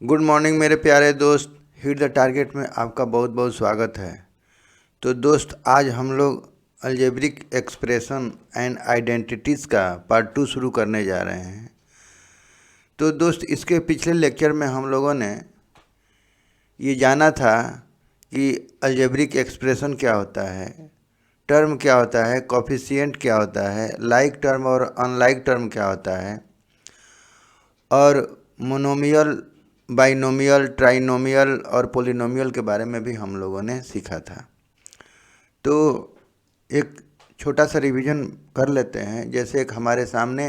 Good morning मेरे प्यारे दोस्त। हिट द टारगेट में आपका बहुत बहुत स्वागत है। तो दोस्त, आज हम लोग अलजेब्रिक एक्सप्रेशन एंड आइडेंटिटीज़ का पार्ट 2 शुरू करने जा रहे हैं। तो दोस्त, इसके पिछले लेक्चर में हम लोगों ने ये जाना था कि अलजेब्रिक एक्सप्रेशन क्या होता है, टर्म क्या होता है, कोफिशिएंट क्या होता है, लाइक टर्म और अनलाइक टर्म क्या होता है, और मोनोमियल, बाइनोमियल, ट्राइनोमियल और पोलिनोमियल के बारे में भी हम लोगों ने सीखा था। तो एक छोटा सा रिवीजन कर लेते हैं। जैसे एक हमारे सामने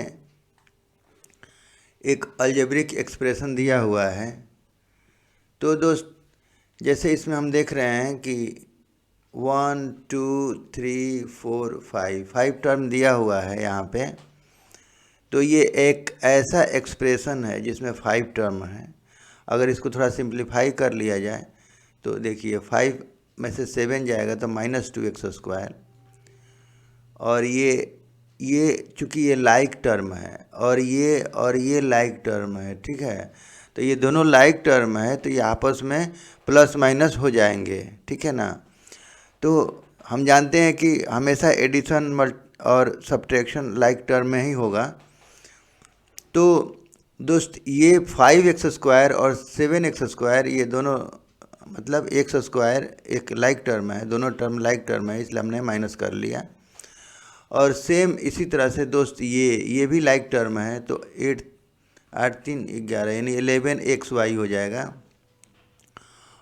एक अलजेब्रिक एक्सप्रेशन दिया हुआ है। तो दोस्त, जैसे इसमें हम देख रहे हैं कि 1 2 3 4 5 टर्म दिया हुआ है यहाँ पे। तो ये एक ऐसा एक्सप्रेशन है जिसमें 5 टर्म है। अगर इसको थोड़ा सिंप्लीफाई कर लिया जाए तो देखिए, 5 में से 7 जाएगा तो -2x²। और ये चूँकि ये लाइक टर्म है और ये लाइक टर्म है, ठीक है। तो ये दोनों लाइक टर्म है तो ये आपस में प्लस माइनस हो जाएंगे, ठीक है ना। तो हम जानते हैं कि हमेशा एडिशन और सब्ट्रैक्शन लाइक टर्म में ही होगा। तो दोस्त, ये 5x² और 7x² ये दोनों मतलब x² एक लाइक टर्म है, दोनों टर्म लाइक टर्म है, इसलिए हमने माइनस कर लिया। और सेम इसी तरह से दोस्त, ये भी लाइक टर्म है तो 8 8 3 11 यानी 11xy हो जाएगा।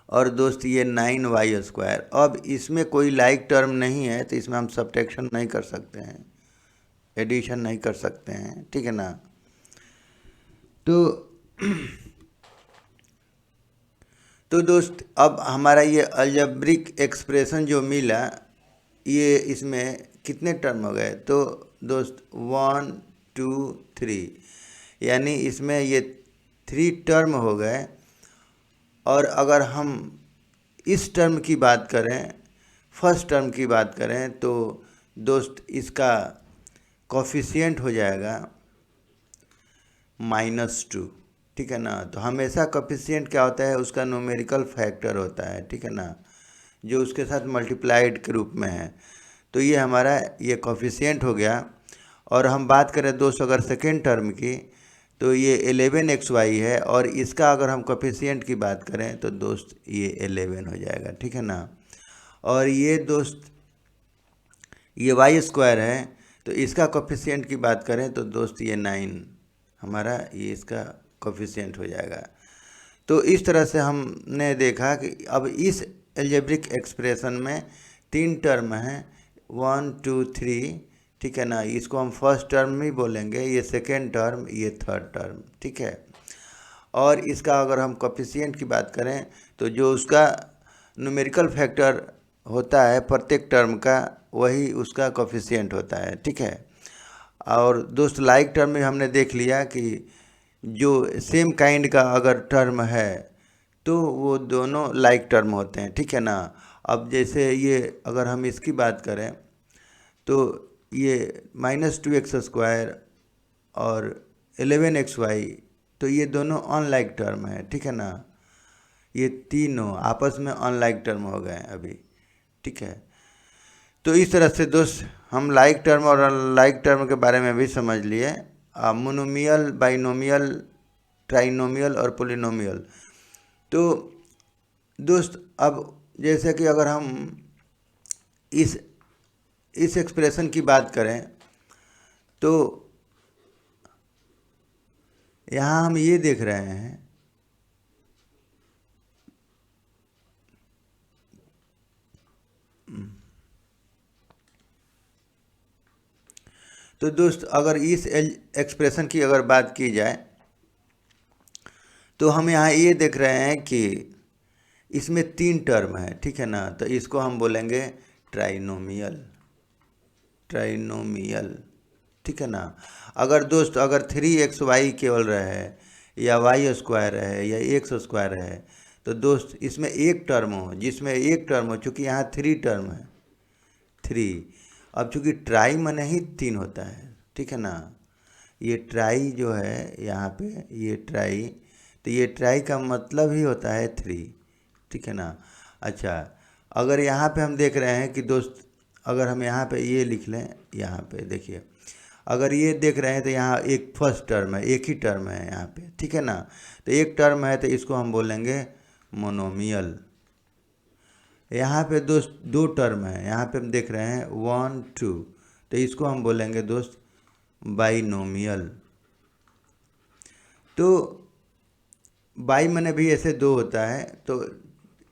और दोस्त, ये 9y²। अब इसमें कोई लाइक टर्म नहीं है तो इसमें हम सब्ट्रैक्शन नहीं कर सकते हैं, एडिशन नहीं कर सकते हैं, ठीक है ना। तो तो दोस्त, अब हमारा ये अलजेब्रिक एक्सप्रेशन जो मिला, ये इसमें कितने टर्म हो गए? तो दोस्त 1 2 3 यानी इसमें ये 3 टर्म हो गए। और अगर हम इस टर्म की बात करें, फर्स्ट टर्म की बात करें, तो दोस्त इसका कोफिशिएंट हो जाएगा -2, ठीक है ना। तो हमेशा कोफिशिएंट क्या होता है, उसका न्यूमेरिकल फैक्टर होता है, ठीक है ना, जो उसके साथ मल्टीप्लाइड के रूप में है। तो ये हमारा ये कोफिशिएंट हो गया। और हम बात करें दोस्त अगर सेकेंड टर्म की, तो ये 11xy है और इसका अगर हम कोफिशिएंट की बात करें तो दोस्त ये 11 हो जाएगा, ठीक है ना। और ये दोस्त ये y² है तो इसका कोफिशिएंट की बात करें तो दोस्त ये 9 हमारा ये इसका कोफिशिएंट हो जाएगा। तो इस तरह से हमने देखा कि अब इस अलजेब्रिक एक्सप्रेशन में 3 टर्म हैं, 1 2 3, ठीक है ना। इसको हम फर्स्ट टर्म ही बोलेंगे, ये सेकेंड टर्म, ये थर्ड टर्म, ठीक है। और इसका अगर हम कोफिशिएंट की बात करें तो जो उसका न्यूमेरिकल फैक्टर होता है प्रत्येक टर्म का, वही उसका कोफिशिएंट होता है, ठीक है। और दोस्त, लाइक टर्म में हमने देख लिया कि जो सेम काइंड का अगर टर्म है तो वो दोनों लाइक टर्म होते हैं, ठीक है ना। अब जैसे ये अगर हम इसकी बात करें तो ये -2x² और 11xy, तो ये दोनों अनलाइक टर्म है, ठीक है ना। ये तीनों आपस में अनलाइक टर्म हो गए अभी, ठीक है। तो इस तरह से दोस्त हम लाइक टर्म और अनलाइक टर्म के बारे में भी समझ लिए। मोनोमियल, बाइनोमियल, ट्राइनोमियल और पोलिनोमियल। तो दोस्त, अब जैसे कि अगर हम इस एक्सप्रेशन की बात करें तो यहाँ हम ये देख रहे हैं तो दोस्त, अगर इस एक्सप्रेशन की अगर बात की जाए तो हम यहाँ ये देख रहे हैं कि इसमें 3 टर्म है, ठीक है ना। तो इसको हम बोलेंगे ट्राइनोमियल, ट्राइनोमियल, ठीक है ना। अगर दोस्त अगर 3xy केवल रहे या y² है या x² है तो दोस्त इसमें एक टर्म हो, जिसमें एक टर्म हो, चूँकि यहाँ 3 टर्म है, 3। अब चूँकि ट्राई माने ही 3 होता है, ठीक है ना। ये ट्राई जो है यहाँ पे, ये ट्राई, तो ये ट्राई का मतलब ही होता है 3, ठीक है ना। अच्छा, अगर यहाँ पे हम देख रहे हैं कि दोस्त, अगर हम यहाँ पे ये लिख लें, यहाँ पे देखिए, अगर ये देख रहे हैं तो यहाँ एक फर्स्ट टर्म है, एक ही टर्म है यहाँ पे, ठीक है ना। तो एक टर्म है तो इसको हम बोलेंगे मोनोमियल। यहाँ पे दोस्त 2 टर्म है, यहाँ पे हम देख रहे हैं 1 2, तो इसको हम बोलेंगे दोस्त बाइनोमियल। तो बाई मैंने भी ऐसे 2 होता है, तो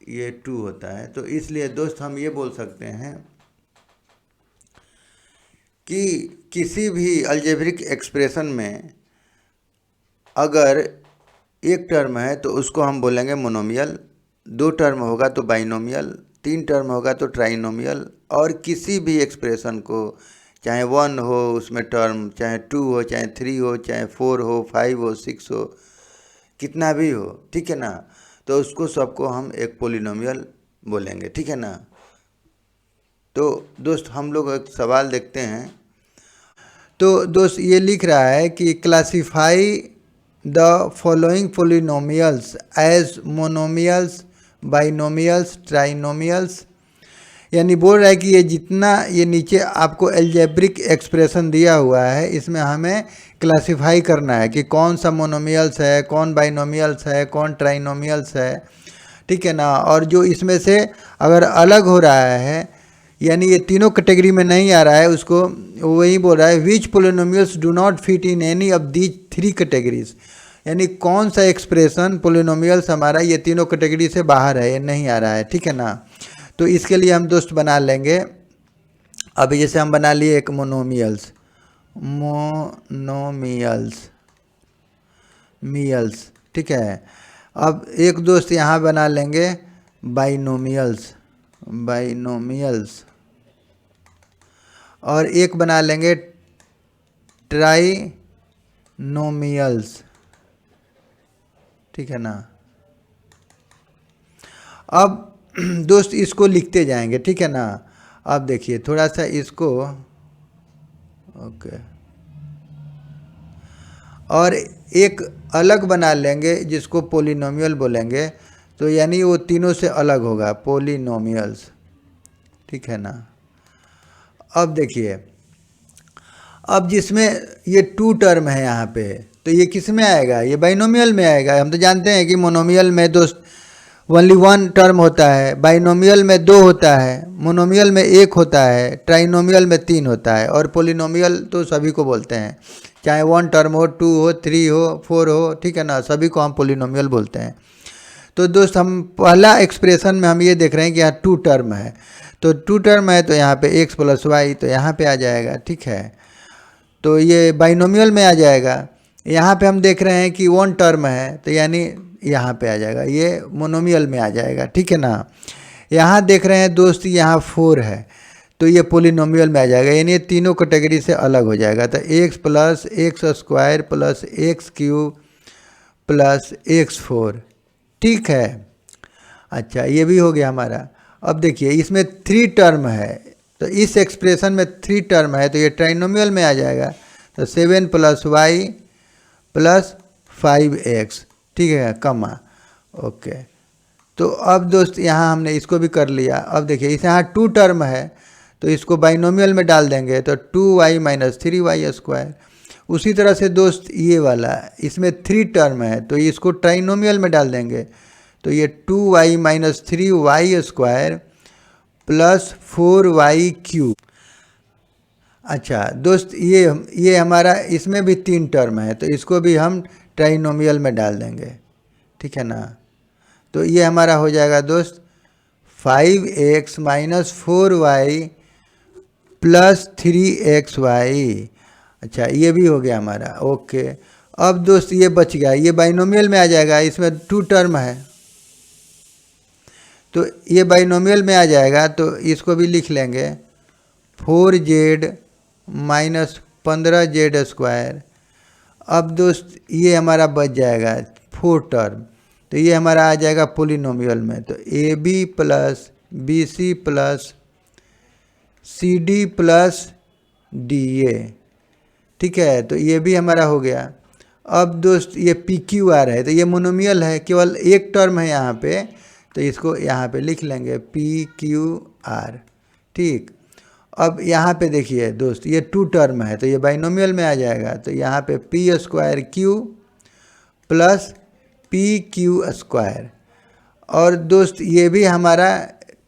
ये 2 होता है। तो इसलिए दोस्त हम ये बोल सकते हैं कि किसी भी अलजेब्रिक एक्सप्रेशन में अगर एक टर्म है तो उसको हम बोलेंगे मोनोमियल, 2 टर्म होगा तो बाइनोमियल, 3 टर्म होगा तो ट्राइनोमियल। और किसी भी एक्सप्रेशन को, चाहे 1 हो उसमें टर्म, चाहे 2 हो, चाहे 3 हो, चाहे 4 हो, 5 हो, 6 हो, कितना भी हो, ठीक है ना, तो उसको सबको हम एक पोलिनोमियल बोलेंगे, ठीक है ना। तो दोस्त हम लोग एक सवाल देखते हैं। तो दोस्त ये लिख रहा है कि classify the following polynomials as monomials, binomials, trinomials. यानी बोल रहा है कि ये जितना ये नीचे आपको एल्जेब्रिक एक्सप्रेशन दिया हुआ है, इसमें हमें क्लासिफाई करना है कि कौन सा मोनोमियल्स है, कौन बाइनोमियल्स है, कौन ट्राइनोमियल्स है, ठीक है ना। और जो इसमें से अगर अलग हो रहा है, यानी ये तीनों कैटेगरी में नहीं आ रहा है, उसको वही बोल रहा है which polynomials do not fit in any of these 3 categories. यानी कौन सा एक्सप्रेशन पोलिनोमियल्स हमारा ये तीनों कैटेगरी से बाहर है, ये नहीं आ रहा है, ठीक है ना। तो इसके लिए हम दोस्त बना लेंगे, अभी जैसे हम बना लिए एक मोनोमियल्स, मियल्स, ठीक है। अब एक दोस्त यहाँ बना लेंगे बाइनोमियल्स, और एक बना लेंगे ट्राइनोमियल्स, ठीक है ना। अब दोस्त इसको लिखते जाएंगे, ठीक है ना। अब देखिए थोड़ा सा इसको, ओके, और एक अलग बना लेंगे जिसको पोलिनोमियल बोलेंगे, तो यानी वो तीनों से अलग होगा, पोलिनोमियल्स, ठीक है ना। अब देखिए, अब जिसमें ये 2 टर्म है यहाँ पे, तो ये किस में आएगा, ये बाइनोमियल में आएगा। हम तो जानते हैं कि मोनोमियल में दोस्त ओनली 1 टर्म होता है, बाइनोमियल में 2 होता है, मोनोमियल में 1 होता है, ट्राइनोमियल में 3 होता है, और पोलिनोमियल तो सभी को बोलते हैं, चाहे 1 टर्म हो, 2 हो, 3 हो, 4 हो, ठीक है ना, सभी को हम पोलिनोमियल बोलते हैं। तो दोस्त हम पहला एक्सप्रेशन में हम ये देख रहे हैं कि यहाँ 2 टर्म है, तो 2 टर्म है तो यहाँ पे x + y तो यहाँ पे आ जाएगा, ठीक है। तो ये बाइनोमियल में आ जाएगा। यहाँ पे हम देख रहे हैं कि 1 टर्म है, तो यानी यहाँ पे आ जाएगा, ये मोनोमियल में आ जाएगा, ठीक है ना। यहाँ देख रहे हैं दोस्त, यहाँ 4 है, तो ये पोलिनोमियल में आ जाएगा, यानी ये तीनों कैटेगरी से अलग हो जाएगा। तो x + x² + x³ + x4, ठीक है। अच्छा, ये भी हो गया हमारा। अब देखिए इसमें 3 टर्म है, तो इस एक्सप्रेशन में 3 टर्म है, तो ये ट्राइनोमियल में आ जाएगा। तो 7 + y + 5x, ठीक है, कमा, ओके। तो अब दोस्त यहाँ हमने इसको भी कर लिया। अब देखिए इस यहाँ 2 टर्म है, तो इसको बाइनोमियल में डाल देंगे, तो 2y - 3y²। उसी तरह से दोस्त ये वाला, इसमें 3 टर्म है, तो इसको ट्राइनोमियल में डाल देंगे, तो ये 2y - 3y² + 4y³। अच्छा दोस्त, ये हमारा इसमें भी 3 टर्म है, तो इसको भी हम ट्राइनोमियल में डाल देंगे, ठीक है ना। तो ये हमारा हो जाएगा दोस्त 5x - 4y + 3xy। अच्छा, ये भी हो गया हमारा, ओके। अब दोस्त ये बच गया, ये बाइनोमियल में आ जाएगा, इसमें 2 टर्म है, तो ये बाइनोमियल में आ जाएगा, तो इसको भी लिख लेंगे 4z - 15z²। अब दोस्त ये हमारा बच जाएगा 4 टर्म, तो ये हमारा आ जाएगा पोलिनोमियल में, तो AB + BC + CD + DA, ठीक है। तो ये भी हमारा हो गया। अब दोस्त ये पी क्यू आर है, तो ये मोनोमियल है, केवल एक टर्म है यहाँ पे, तो इसको यहाँ पे लिख लेंगे पी क्यू आर। ठीक, अब यहाँ पे देखिए दोस्त ये 2 टर्म है, तो ये बाइनोमियल में आ जाएगा, तो यहाँ पे P square Q plus P Q square. और दोस्त ये भी हमारा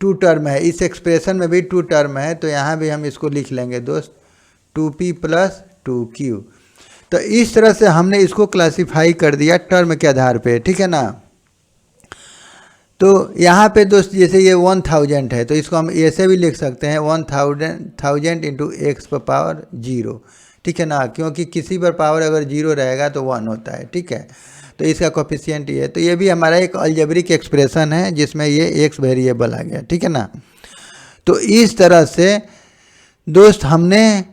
2 टर्म है, इस एक्सप्रेशन में भी 2 टर्म है, तो यहाँ भी हम इसको लिख लेंगे दोस्त 2p प्लस 2q। तो इस तरह से हमने इसको क्लासिफाई कर दिया टर्म के आधार पे, ठीक है ना। तो यहाँ पे दोस्त जैसे ये 1000 है, तो इसको हम ऐसे भी लिख सकते हैं 1000 इंटू एक्स पर पावर 0, ठीक है ना, क्योंकि किसी पर पावर अगर 0 रहेगा तो 1 होता है, ठीक है। तो इसका कोफिशिएंट ये है, तो ये भी हमारा एक अलजेब्रिक एक्सप्रेशन है जिसमें ये एक्स वेरिएबल आ गया, ठीक है ना। तो इस तरह से दोस्त हमने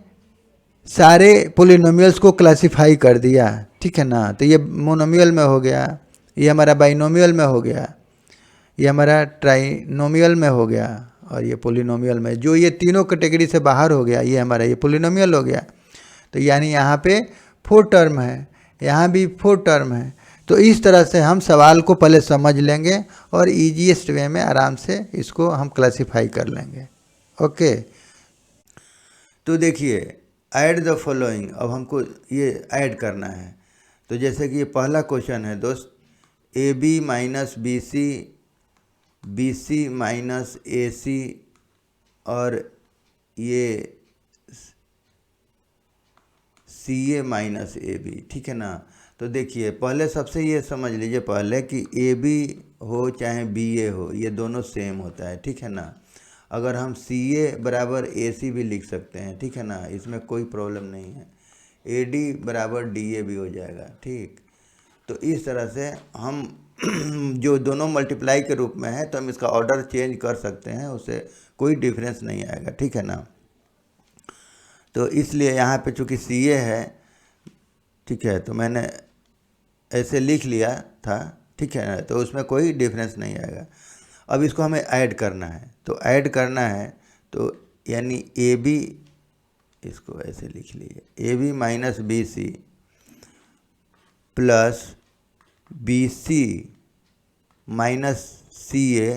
सारे पोलिनोमियल्स को क्लासिफाई कर दिया, ठीक है ना। तो ये मोनोमियल में हो गया, ये हमारा बाइनोमियल में हो गया, ये हमारा ट्राइनोमियल में हो गया, और ये पोलिनोमियल में, जो ये तीनों कैटेगरी से बाहर हो गया, ये हमारा ये पोलिनोमियल हो गया। तो यानी यहाँ पे 4 टर्म है, यहाँ भी 4 टर्म है। तो इस तरह से हम सवाल को पहले समझ लेंगे और ईजीएस्ट वे में आराम से इसको हम क्लासिफाई कर लेंगे। ओके, तो देखिए ऐड द फॉलोइंग, अब हमको ये ऐड करना है। तो जैसे कि ये पहला क्वेश्चन है दोस्त, A B minus B C, B C minus A C, और ये सी ए माइनस ए बी, ठीक है ना। तो देखिए पहले सबसे ये समझ लीजिए पहले कि ए बी हो चाहे बी ए हो, ये दोनों सेम होता है, ठीक है ना। अगर हम सी ए बराबर ए सी भी लिख सकते हैं, ठीक है ना, इसमें कोई प्रॉब्लम नहीं है। ए डी बराबर डी ए भी हो जाएगा, ठीक। तो इस तरह से हम जो दोनों मल्टीप्लाई के रूप में है, तो हम इसका ऑर्डर चेंज कर सकते हैं, उससे कोई डिफरेंस नहीं आएगा, ठीक है ना। तो इसलिए यहाँ पे चूँकि सी ए है, ठीक है, तो मैंने ऐसे लिख लिया था, ठीक है ना, तो उसमें कोई डिफरेंस नहीं आएगा। अब इसको हमें ऐड करना है, तो ऐड करना है तो यानी ए बी, इसको ऐसे लिख लीजिए, a B minus B C plus B C minus C A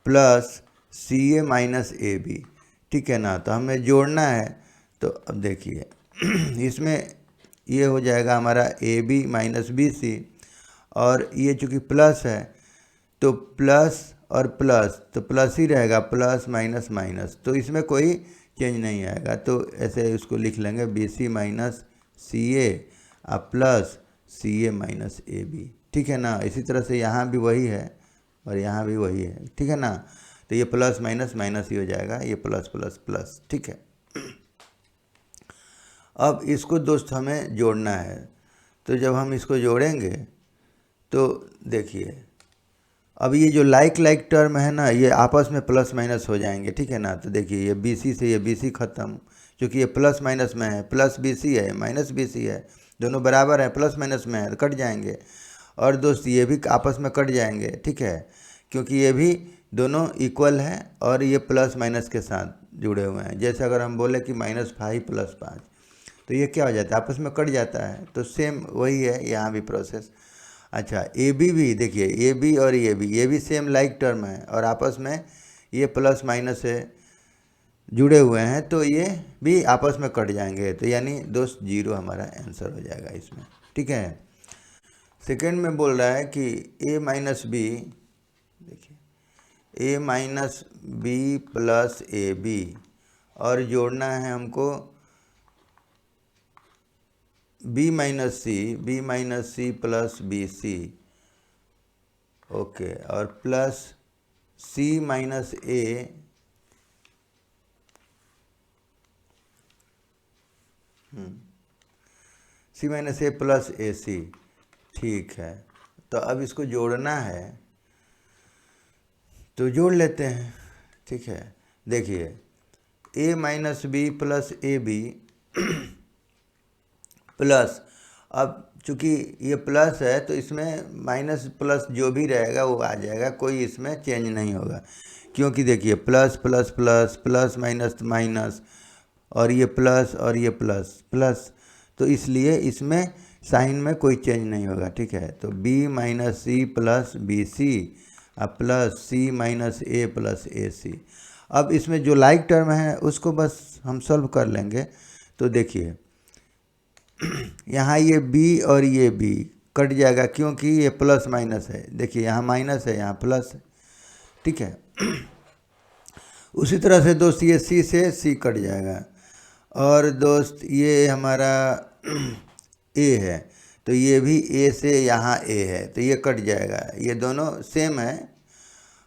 plus C A minus A B, ठीक है ना। तो हमें जोड़ना है, तो अब देखिए इसमें ये हो जाएगा हमारा a B minus B c, और ये चूँकि प्लस है तो प्लस और प्लस, तो प्लस ही रहेगा, प्लस माइनस माइनस, तो इसमें कोई चेंज नहीं आएगा। तो ऐसे इसको लिख लेंगे B C minus C A plus C A minus A B, ठीक है ना। इसी तरह से यहाँ भी वही है और यहाँ भी वही है, ठीक है ना। तो ये प्लस माइनस माइनस ही हो जाएगा, ये प्लस प्लस प्लस, ठीक है। अब इसको दोस्त हमें जोड़ना है, तो जब हम इसको जोड़ेंगे तो देखिए अब ये जो लाइक टर्म है ना, ये आपस में प्लस माइनस हो जाएंगे, ठीक है ना। तो देखिए ये बी सी से ये बी सी ख़त्म, क्योंकि ये प्लस माइनस में है, प्लस बी सी है माइनस बी सी है, दोनों बराबर है, प्लस माइनस में है, तो कट जाएंगे। और दोस्त ये भी आपस में कट जाएंगे, ठीक है, क्योंकि ये भी दोनों इक्वल हैं और ये प्लस माइनस के साथ जुड़े हुए हैं। जैसे अगर हम बोले कि -5 + 5, तो ये क्या हो जाता है, आपस में कट जाता है। तो सेम वही है यहाँ भी प्रोसेस। अच्छा, ए बी भी देखिए, ए बी और ये भी सेम लाइक टर्म है और आपस में ये प्लस माइनस से जुड़े हुए हैं, तो ये भी आपस में कट जाएंगे। तो यानी दोस्त 0 हमारा आंसर हो जाएगा इसमें, ठीक है। सेकेंड में बोल रहा है कि ए माइनस बी, देखिए A minus B plus A B, और जोड़ना है हमको B minus C plus B C, okay, और plus C minus A C minus A plus A C, ठीक है। तो अब इसको जोड़ना है, तो जोड़ लेते हैं, ठीक है। देखिए A minus B plus A B plus, अब चूँकि ये प्लस है तो इसमें माइनस प्लस जो भी रहेगा वो आ जाएगा, कोई इसमें चेंज नहीं होगा, क्योंकि देखिए plus plus plus plus minus minus, और ये प्लस और ये प्लस प्लस, तो इसलिए इसमें साइन में कोई चेंज नहीं होगा, ठीक है। तो b minus C plus B C plus C minus A plus A C. अब इसमें जो लाइक टर्म है उसको बस हम सॉल्व कर लेंगे। तो देखिए यहाँ ये b और ये b कट जाएगा क्योंकि ये प्लस माइनस है। देखिए यहाँ माइनस है, यहाँ प्लस है, ठीक है। उसी तरह से दोस्त ये c से c कट जाएगा, और दोस्त ये हमारा a है, तो ये भी a से यहाँ a है, तो ये कट जाएगा। ये दोनों सेम है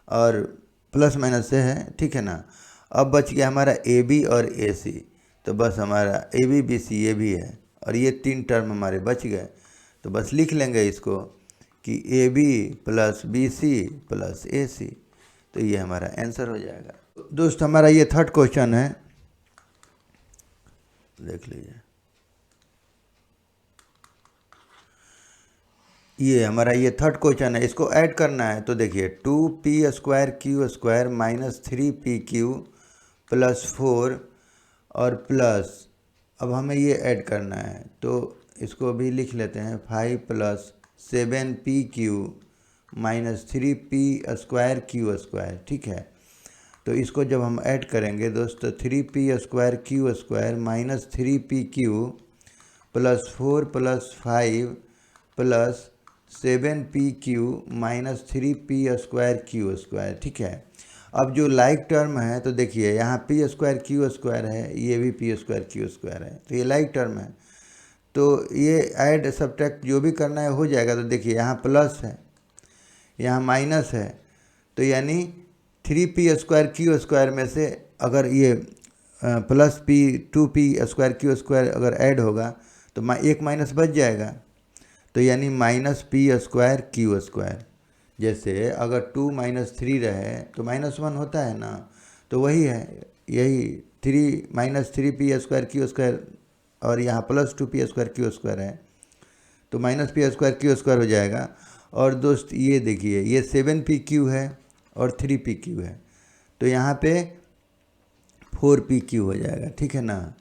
और प्लस माइनस से है, ठीक है ना। अब बच गया हमारा ए बी और ए सी, तो बस हमारा ए बी बी सी ये भी है, और ये 3 टर्म हमारे बच गए। तो बस लिख लेंगे इसको कि A B plus B C plus A C, तो ये हमारा आंसर हो जाएगा। दोस्त हमारा ये 3rd क्वेश्चन है, देख लीजिए। ये हमारा ये 3rd क्वेश्चन है, इसको ऐड करना है। तो देखिए 2p² q² minus 3pq plus 4 और प्लस, अब हमें ये ऐड करना है, तो इसको भी लिख लेते हैं 5 plus 7pq minus 3p² q², ठीक है। तो इसको जब हम ऐड करेंगे दोस्तों 3p² q² minus 3pq plus 4 plus 5 plus 7pq minus 3p² q², ठीक है। अब जो लाइक टर्म है, तो देखिए यहाँ p² q² है, ये भी p² q² है, तो ये लाइक टर्म है। तो ये ऐड सब्ट्रैक्ट जो भी करना है हो जाएगा। तो देखिए यहाँ प्लस है, यहाँ माइनस है, तो यानी 3p² q² में से अगर ये प्लस p 2p² q² अगर ऐड होगा तो एक माइनस बच जाएगा, तो यानी माइनस p² q²। जैसे अगर 2 माइनस 3 रहे तो -1 होता है ना, तो वही है, यही 3 माइनस 3p² q² और यहाँ प्लस 2p² q² है, तो माइनस p² q² हो जाएगा। और दोस्त ये देखिए ये 7pq है और 3pq है, तो यहाँ पे 4pq हो जाएगा, ठीक है ना।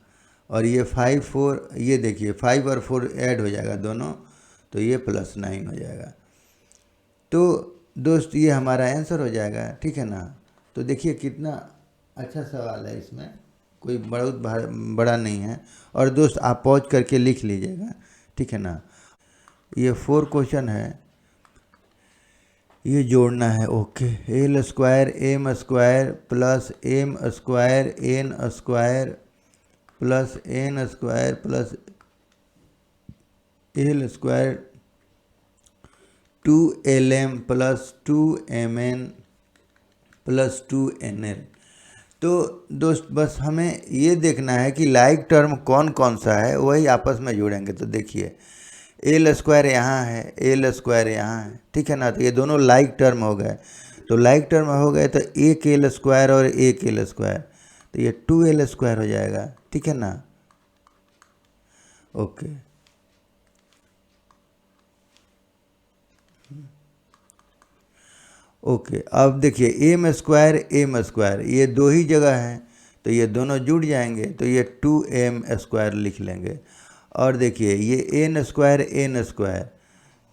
और ये 5 4, ये देखिए 5 और 4 ऐड हो जाएगा दोनों, तो ये +9 हो जाएगा। तो दोस्त ये हमारा आंसर हो जाएगा, ठीक है ना। तो देखिए कितना अच्छा सवाल है, इसमें कोई बहुत बड़ा नहीं है। और दोस्त आप पॉज करके लिख लीजिएगा, ठीक है ना। ये 4 क्वेश्चन है, ये जोड़ना है, okay. l² m² plus m² n² plus n² plus l² 2lm plus 2mn plus 2nl। तो दोस्त बस हमें ये देखना है कि लाइक टर्म कौन कौन सा है, वही आपस में जोड़ेंगे। तो देखिए l² यहाँ है, l² यहाँ है, ठीक है ना। तो ये दोनों लाइक टर्म हो गए, तो लाइक टर्म हो गए तो एक l² और एक l², तो ये 2l² हो जाएगा, ठीक है ना। Okay, okay. अब देखिए m² ये दो ही जगह है, तो ये दोनों जुड़ जाएंगे, तो ये 2m² लिख लेंगे। और देखिए ये n²,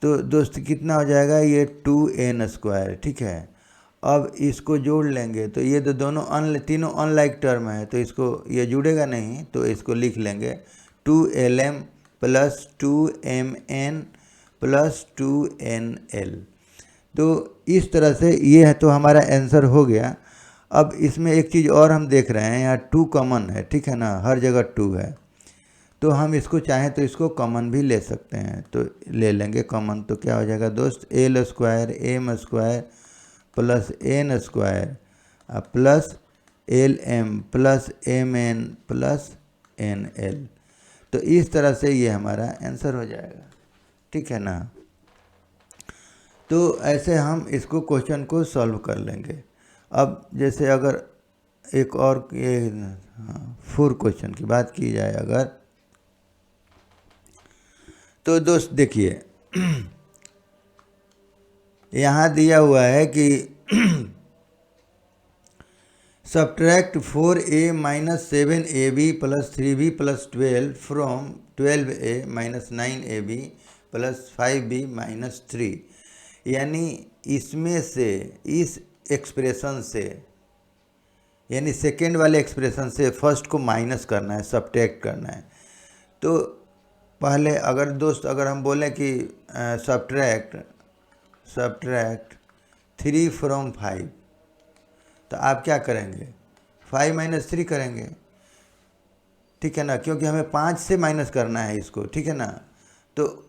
तो दोस्त कितना हो जाएगा, ये 2n², ठीक है। अब इसको जोड़ लेंगे, तो ये तो दोनों तीनों अनलाइक टर्म है, तो इसको ये जुड़ेगा नहीं, तो इसको लिख लेंगे 2lm plus 2mn plus 2nl। तो इस तरह से ये है, तो हमारा आंसर हो गया। अब इसमें एक चीज़ और हम देख रहे हैं, यहाँ 2 कॉमन है, ठीक है ना, हर जगह 2 है, तो हम इसको चाहें तो इसको कॉमन भी ले सकते हैं, तो ले लेंगे कॉमन। तो क्या हो जाएगा दोस्त, l² m² plus n² plus lm plus mn plus nl। तो इस तरह से ये हमारा आंसर हो जाएगा, ठीक है ना। तो ऐसे हम इसको क्वेश्चन को सॉल्व कर लेंगे। अब जैसे अगर एक और ये 4 क्वेश्चन की बात की जाए अगर, तो दोस्त देखिए यहाँ दिया हुआ है कि subtract 4a minus 7ab plus 3b plus 12 from 12a minus 9ab plus 5b minus 3। यानी इसमें से, इस एक्सप्रेशन से, यानी सेकेंड वाले एक्सप्रेशन से फर्स्ट को माइनस करना है, सब्ट्रैक्ट करना है। तो पहले अगर हम बोलें कि सब्ट्रैक्ट 3 फ्रॉम 5, तो आप क्या करेंगे? 5 माइनस 3 करेंगे, ठीक है ना, क्योंकि हमें 5 से माइनस करना है इसको, ठीक है ना। तो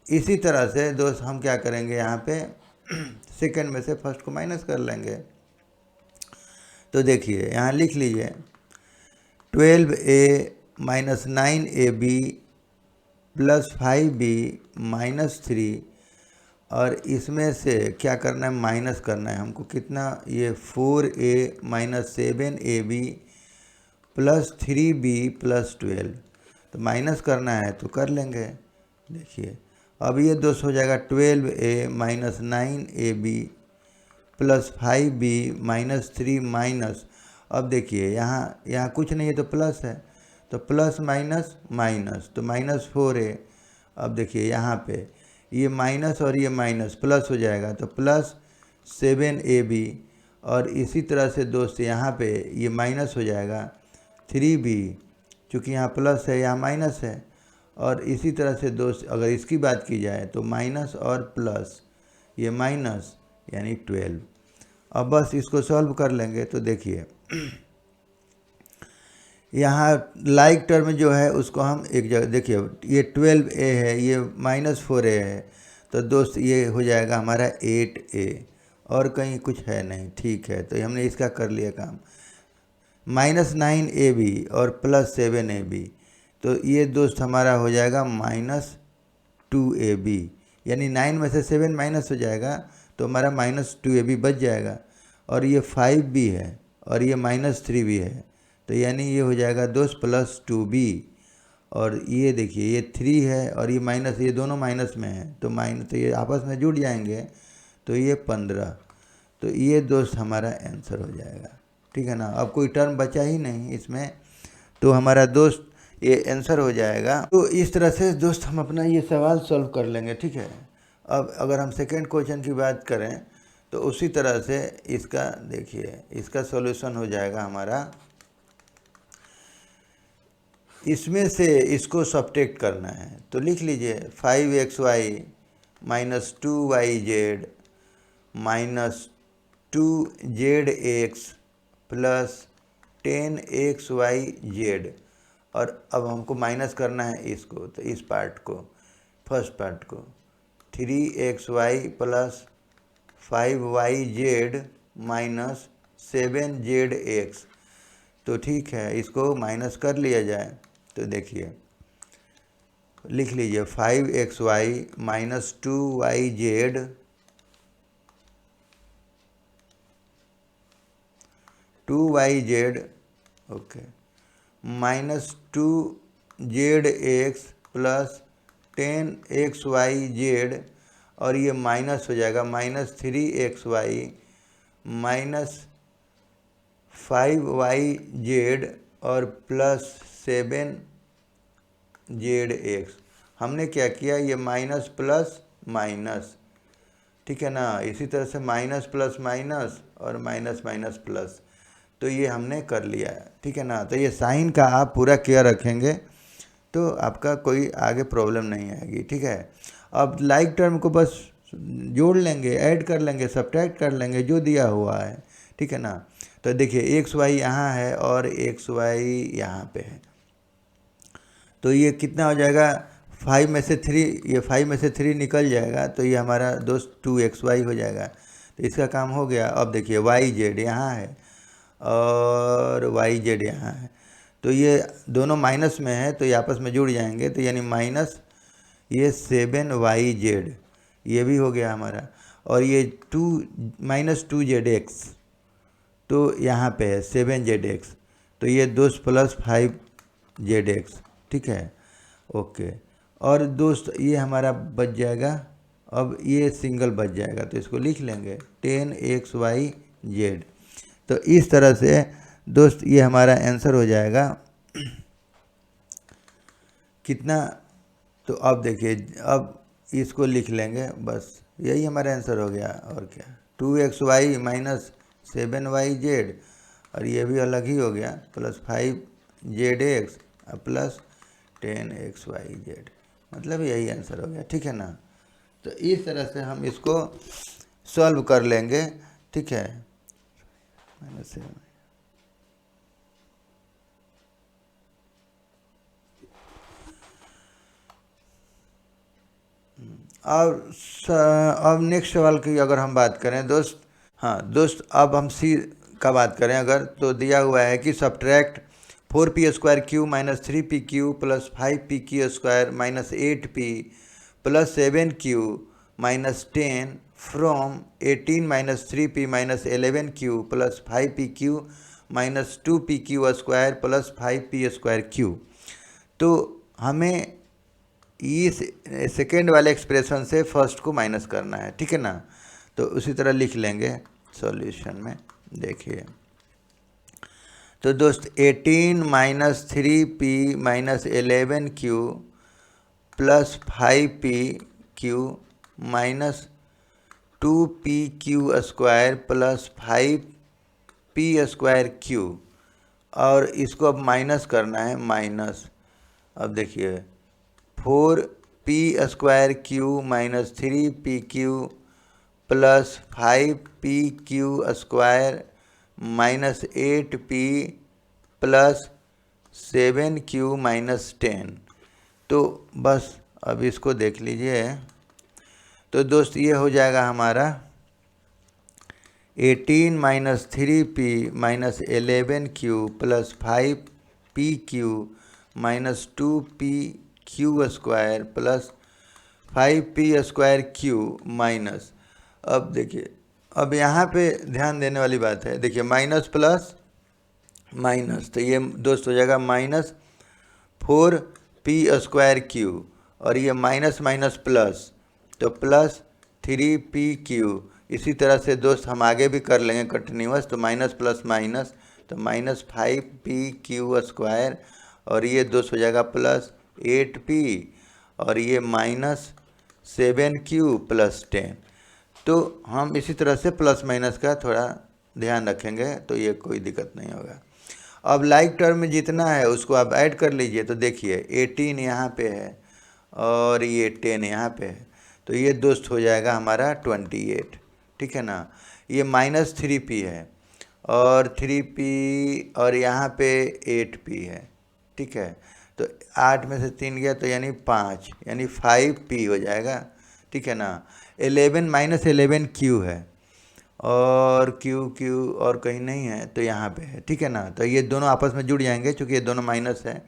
इसी तरह से दोस्त हम क्या करेंगे, यहाँ पे सेकेंड में से फर्स्ट को माइनस कर लेंगे। तो देखिए यहाँ लिख लीजिए 12a minus 9ab plus 5b minus 3, और इसमें से क्या करना है? माइनस करना है हमको। कितना? ये 4a minus 7ab plus 3b plus 12। तो माइनस करना है तो कर लेंगे। देखिए अब ये दोस्त हो जाएगा 12a minus 9ab plus 5b minus 3 minus, अब देखिए यहाँ कुछ नहीं है तो प्लस है, तो प्लस माइनस माइनस, तो माइनस 4a। अब देखिए यहाँ पे ये माइनस और ये माइनस प्लस हो जाएगा, तो प्लस 7ab, और इसी तरह से दोस्त यहाँ पे ये माइनस हो जाएगा 3b, चूँकि यहाँ प्लस है यहाँ माइनस है। और इसी तरह से दोस्त अगर इसकी बात की जाए तो माइनस और प्लस, ये माइनस यानी 12। अब बस इसको सॉल्व कर लेंगे। तो देखिए यहाँ लाइक टर्म जो है उसको हम एक जगह, देखिए ये 12a है, ये माइनस 4a है, तो दोस्त ये हो जाएगा हमारा 8a, और कहीं कुछ है नहीं, ठीक है। तो हमने इसका कर लिया काम। माइनस 9ab और प्लस 7ab, तो ये दोस्त हमारा हो जाएगा माइनस 2ab, यानी 9 में से 7 माइनस हो जाएगा तो हमारा माइनस 2ab बच जाएगा। और ये 5b है और ये माइनस 3b है, तो यानी ये हो जाएगा दोस्त प्लस 2b। और ये देखिए ये 3 है और ये माइनस, ये दोनों माइनस में है, तो तो ये आपस में जुड़ जाएंगे, तो ये 15। तो ये दोस्त हमारा आंसर हो जाएगा, ठीक है ना। अब कोई टर्म बचा ही नहीं इसमें, तो हमारा दोस्त ये आंसर हो जाएगा। तो इस तरह से दोस्त हम अपना ये सवाल सॉल्व कर लेंगे, ठीक है। अब अगर हम सेकेंड क्वेश्चन की बात करें तो उसी तरह से इसका देखिए, इसका सॉल्यूशन हो जाएगा हमारा, इसमें से इसको सब्ट्रैक्ट करना है। तो लिख लीजिए 5xy minus 2yz minus 2zx plus 10xyz, और अब हमको माइनस करना है इसको, तो इस पार्ट को, फर्स्ट पार्ट को, 3xy plus 5yz minus 7zx। तो ठीक है, इसको माइनस कर लिया जाए। तो देखिए लिख लीजिए 5xy minus 2yz okay, minus 2zx plus 10xyz, और ये माइनस हो जाएगा माइनस 3xy माइनस 5yz और प्लस 7zx। हमने क्या किया, ये माइनस प्लस माइनस, ठीक है ना। इसी तरह से माइनस प्लस माइनस और माइनस माइनस प्लस, तो ये हमने कर लिया है, ठीक है ना। तो ये साइन का आप पूरा केयर रखेंगे तो आपका कोई आगे प्रॉब्लम नहीं आएगी, ठीक है। अब लाइक टर्म को बस जोड़ लेंगे, ऐड कर लेंगे, सब्ट्रैक्ट कर लेंगे जो दिया हुआ है, ठीक है ना। तो देखिए xy यहाँ है और xy यहाँ पे है, तो ये कितना हो जाएगा, 5 में से 3, ये 5 में से 3 निकल जाएगा, तो ये हमारा दोस्त 2xy हो जाएगा। तो इसका काम हो गया। अब देखिए yz यहाँ है और yz यहाँ है, तो ये दोनों माइनस में है, तो ये आपस में जुड़ जाएंगे, तो यानी माइनस ये 7yz, ये भी हो गया हमारा। और ये माइनस 2zx, तो यहाँ पे है 7zx, तो ये दोस्त प्लस 5zx, ठीक है, ओके। और दोस्त ये हमारा बच जाएगा, अब ये सिंगल बच जाएगा, तो इसको लिख लेंगे 10xyz। तो इस तरह से दोस्त ये हमारा आंसर हो जाएगा कितना। तो अब देखिए, अब इसको लिख लेंगे, बस यही हमारा आंसर हो गया। और क्या, 2xy माइनस 7yz, और ये भी अलग ही हो गया, प्लस 5zx प्लस 10xyz, मतलब यही आंसर हो गया। ठीक है ना। तो इस तरह से हम इसको सॉल्व कर लेंगे। ठीक है, माइनस 7। अब नेक्स्ट सवाल की अगर हम बात करें दोस्त, हाँ दोस्त, अब हम सी का बात करें अगर, तो दिया हुआ है कि subtract 4p² Q minus 3pq plus 5pq square minus 8p plus 7q minus 10 from 18 minus 3p minus 11q plus 5pq minus 2pq square plus 5p²q। तो हमें इस सेकेंड वाले एक्सप्रेशन से फर्स्ट को माइनस करना है। ठीक है ना। तो उसी तरह लिख लेंगे सॉल्यूशन में। देखिए तो दोस्त 18 minus 3p minus 11q plus 5pq minus 2pq square plus 5p²q, और इसको अब माइनस करना है, माइनस। अब देखिए 4p² minus 3pq plus 5pq square minus 8p plus 7q minus 10। तो बस अब इसको देख लीजिए। तो दोस्त ये हो जाएगा हमारा 18 minus 3p minus 11q plus 5pq minus 2pq square plus 5p²q minus. अब देखिए, अब यहाँ पे ध्यान देने वाली बात है, देखिए माइनस प्लस माइनस, तो ये दोस्त हो जाएगा माइनस 4p²q, और ये माइनस माइनस प्लस, तो प्लस 3pq। इसी तरह से दोस्त हम आगे भी कर लेंगे कंटिन्यूअस, तो माइनस प्लस माइनस, तो माइनस 5pq स्क्वायर, और ये दोस्त हो जाएगा प्लस 8p, और ये माइनस 7q प्लस 10। तो हम इसी तरह से प्लस माइनस का थोड़ा ध्यान रखेंगे, तो ये कोई दिक्कत नहीं होगा। अब लाइक टर्म में जितना है उसको आप ऐड कर लीजिए। तो देखिए 18 यहाँ पे है और ये 10 यहाँ पे है, तो ये दोस्त हो जाएगा हमारा 28। ठीक है ना। ये माइनस 3p है और 3p, और यहाँ पे 8p है। ठीक है, तो 8 में से 3 गया तो यानी 5, यानी 5p हो जाएगा। ठीक है ना। 11 माइनस 11q है, और क्यू और कहीं नहीं है, तो यहाँ पे है। ठीक है ना। तो ये दोनों आपस में जुड़ जाएंगे, चूँकि ये दोनों माइनस है,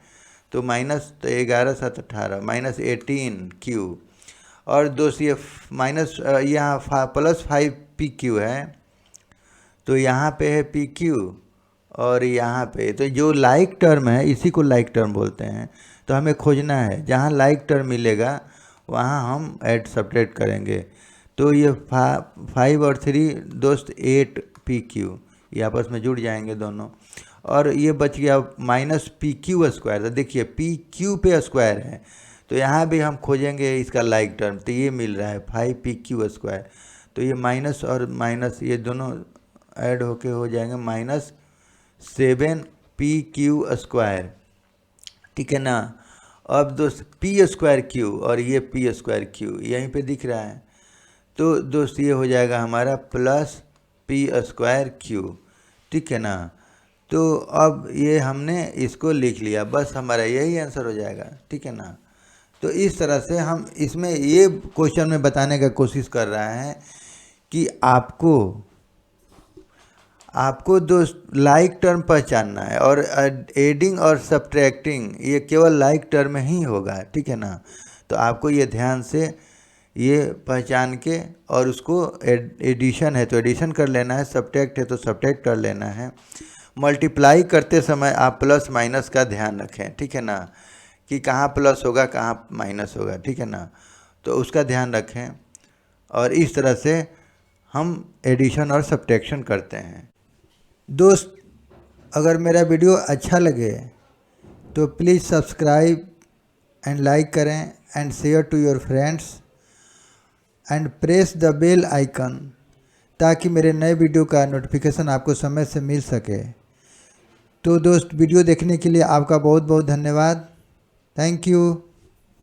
तो माइनस, तो 11 7 18 माइनस 18q, और दोस्त ये माइनस यहाँ प्लस 5pq है, तो यहाँ पे है pq, और यहाँ पे तो जो लाइक टर्म है इसी को लाइक टर्म बोलते हैं। तो हमें खोजना है, जहाँ लाइक टर्म मिलेगा वहाँ हम ऐड सब्ट्रैक्ट करेंगे। तो ये 5 और 3 दोस्त 8pq, ये आपस में जुड़ जाएंगे दोनों, और ये बच गया माइनस pq स्क्वायर। तो देखिए pq पे स्क्वायर है, तो यहाँ भी हम खोजेंगे इसका लाइक टर्म, तो ये मिल रहा है 5pq स्क्वायर। तो ये माइनस और माइनस ये दोनों ऐड होके हो जाएंगे माइनस 7pq स्क्वायर। ठीक है ना। अब दोस्त p²q, और ये p²q यहीं पे दिख रहा है, तो दोस्त ये हो जाएगा हमारा प्लस p²q। ठीक है ना। तो अब ये हमने इसको लिख लिया, बस हमारा यही आंसर हो जाएगा। ठीक है ना। तो इस तरह से हम इसमें ये क्वेश्चन में बताने का कोशिश कर रहा है कि आपको दोस्त लाइक टर्म पहचानना है, और एडिंग और सब्ट्रैक्टिंग ये केवल लाइक टर्म में ही होगा। ठीक है ना। तो आपको ये ध्यान से ये पहचान के, और उसको एडिशन है तो एडिशन कर लेना है, सब्ट्रैक्ट है तो सब्ट्रैक्ट कर लेना है। मल्टीप्लाई करते समय आप प्लस माइनस का ध्यान रखें। ठीक है ना, कि कहाँ प्लस होगा कहाँ माइनस होगा। ठीक है ना। तो उसका ध्यान रखें, और इस तरह से हम एडिशन और सब्ट्रैक्शन करते हैं। दोस्त, अगर मेरा वीडियो अच्छा लगे तो प्लीज़ सब्सक्राइब एंड लाइक करें and share to your friends and press the bell icon, ताकि मेरे नए वीडियो का नोटिफिकेशन आपको समय से मिल सके। तो दोस्त, वीडियो देखने के लिए आपका बहुत बहुत धन्यवाद। Thank you.